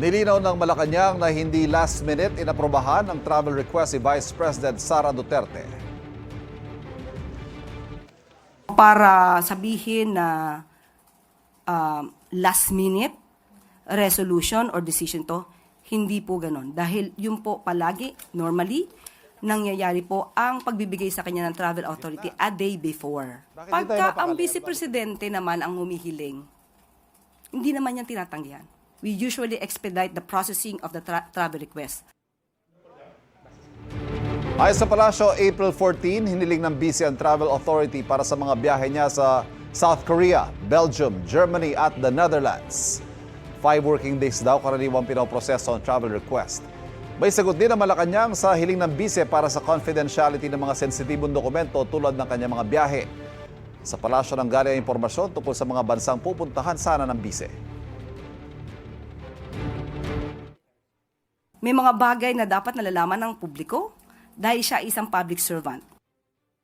Nilinaw ng Malacanang na hindi last minute inaprobahan ang travel request si Vice President Sara Duterte. Para sabihin na last minute resolution or decision to, hindi po ganon. Dahil yun po palagi, normally, nangyayari po ang pagbibigay sa kanya ng travel authority a day before. Pagka ang Vice Presidente naman ang humihiling, hindi naman yan tinatanggihan. We usually expedite the processing of the travel request. Ayon sa Palasyo, April 14, hiniling ng BC ang Travel Authority para sa mga biyahe niya sa South Korea, Belgium, Germany at the Netherlands. 5 working days daw karaniwang pinoproseso ang travel request. May sagot din ang Malacanang sa hiling ng BC para sa confidentiality ng mga sensitibong dokumento tulad ng kanyang mga biyahe. Sa Palasyo ng galing ang impormasyon tungkol sa mga bansang pupuntahan sana ng BC. May mga bagay na dapat nalalaman ng publiko dahil siya isang public servant.